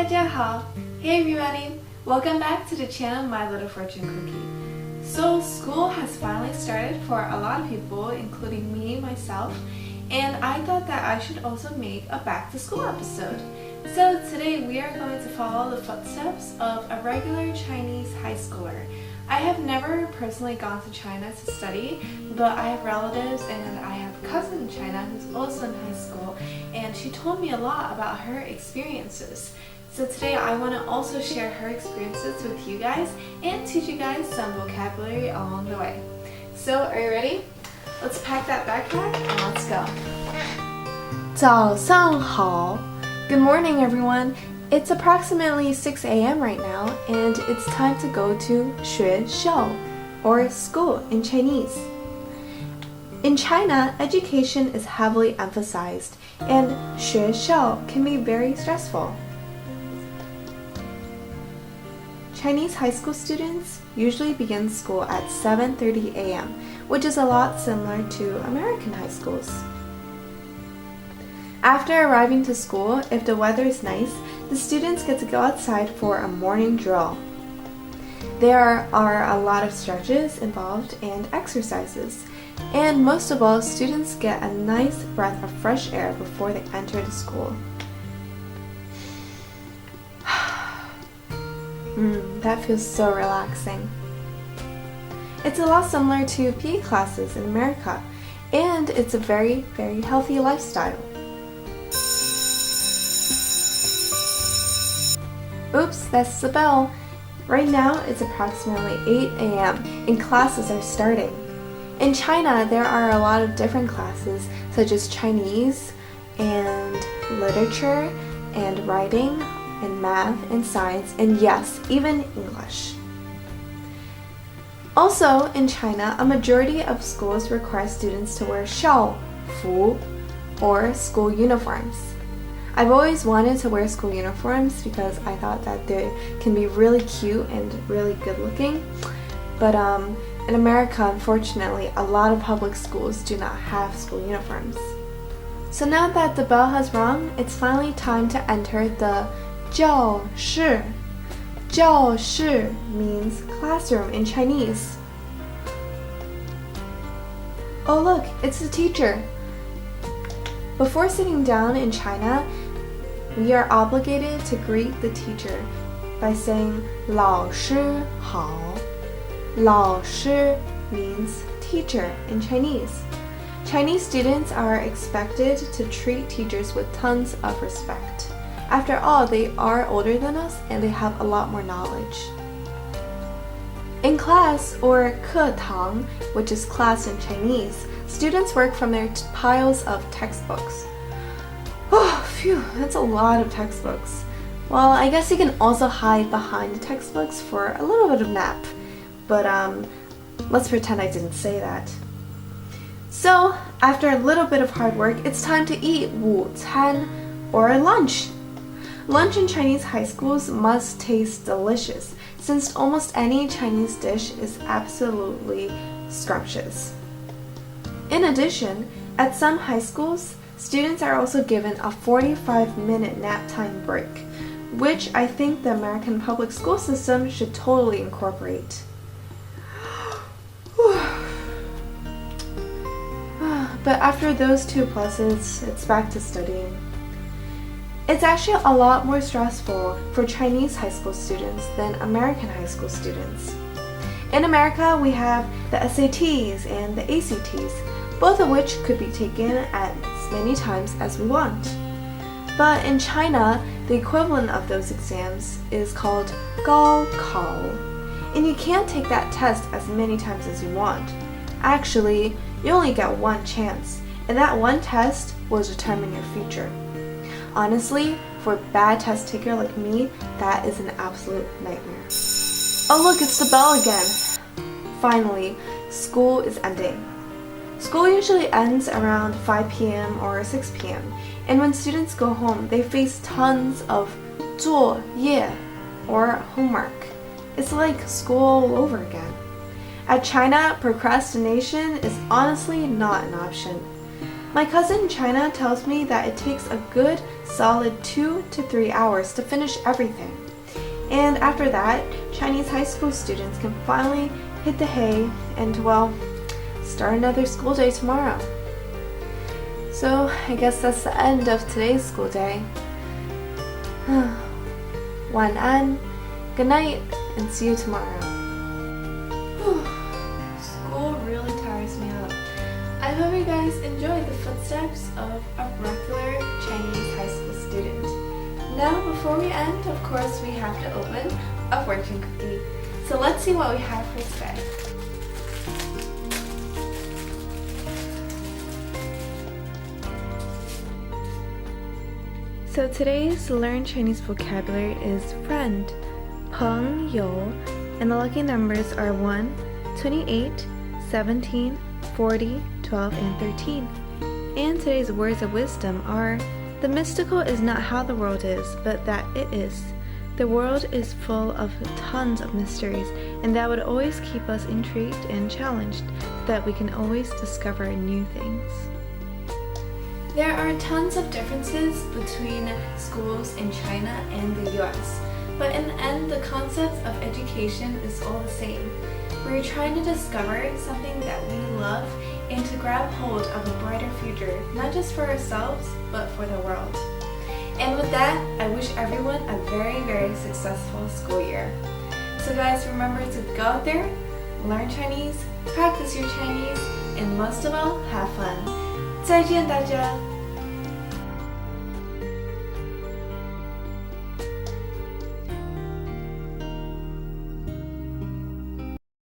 大家好! Hey everybody! Welcome back to the channel My Little Fortune Cookie. So school has finally started for a lot of people, including me, myself, and I thought that I should also make a back to school episode. So today we are going to follow the footsteps of a regular Chinese high schooler. I have never personally gone to China to study, but I have relatives and I have a cousin in China who's also in high school, and she told me a lot about her experiences. So today I want to also share her experiences with you guys and teach you guys some vocabulary along the way. So are you ready? Let's pack that backpack and let's go. 早上好. Good morning everyone. It's approximately 6 a.m. right now, and it's time to go to 学校, or school in Chinese. In China, education is heavily emphasized, and 学校 can be very stressful. Chinese high school students usually begin school at 7:30 a.m., which is a lot similar to American high schools. After arriving to school, if the weather is nice, the students get to go outside for a morning drill. There are a lot of stretches involved and exercises, and most of all, students get a nice breath of fresh air before they enter the school. That feels so relaxing. It's a lot similar to PE classes in America, and it's a very, very healthy lifestyle. Oops, that's the bell. Right now it's approximately 8 a.m. and classes are starting. In China, there are a lot of different classes such as Chinese and literature and writing and math and science and yes, even English. Also, in China, a majority of schools require students to wear 校服 or school uniforms. I've always wanted to wear school uniforms because I thought that they can be really cute and really good looking. But in America, unfortunately, a lot of public schools do not have school uniforms. So now that the bell has rung, it's finally time to enter the 教室. 教室 means classroom in Chinese. Oh look, it's the teacher. Before sitting down in China, we are obligated to greet the teacher by saying 老师好. 老师 means teacher in Chinese. Chinese students are expected to treat teachers with tons of respect. After all, they are older than us and they have a lot more knowledge. In class, or 课堂, which is class in Chinese, students work from their piles of textbooks. Oh, phew, that's a lot of textbooks. Well, I guess you can also hide behind the textbooks for a little bit of nap. But let's pretend I didn't say that. So, after a little bit of hard work, it's time to eat 午餐 or lunch. Lunch in Chinese high schools must taste delicious, since almost any Chinese dish is absolutely scrumptious. In addition, at some high schools, students are also given a 45-minute nap time break, which I think the American public school system should totally incorporate. But after those two pluses, it's back to studying. It's actually a lot more stressful for Chinese high school students than American high school students. In America, we have the SATs and the ACTs, both of which could be taken as many times as we want. But in China, the equivalent of those exams is called 高考, and you can't take that test as many times as you want. Actually, you only get one chance, and that one test will determine your future. Honestly, for a bad test taker like me, that is an absolute nightmare. Oh look, it's the bell again. Finally, school is ending. School usually ends around 5 p.m. or 6 p.m. and when students go home, they face tons of 作业 or homework. It's like school all over again. At China, procrastination is honestly not an option. My cousin in China tells me that it takes a good solid 2 to 3 hours to finish everything. And after that, Chinese high school students can finally hit the hay and, well, start another school day tomorrow. So I guess that's the end of today's school day. 晚安, good night, and see you tomorrow. School really tires me out. I hope you guys enjoyed the footsteps of a regular Chinese high school student. Now, before we end, of course, we have to open a fortune cookie. So let's see what we have for today. So today's Learn Chinese vocabulary is friend, 朋友, and the lucky numbers are 1, 28, 17, 40, 12, and 13. And today's words of wisdom are, the mystical is not how the world is, but that it is. The world is full of tons of mysteries, and that would always keep us intrigued and challenged, so that we can always discover new things. There are tons of differences between schools in China and the US, but in the end, the concept of education is all the same. We're trying to discover something that we love and to grab hold of a brighter future, not just for ourselves, but for the world. And with that, I wish everyone a very, very successful school year. So guys, remember to go out there, learn Chinese, practice your Chinese, and most of all, have fun. 再见大家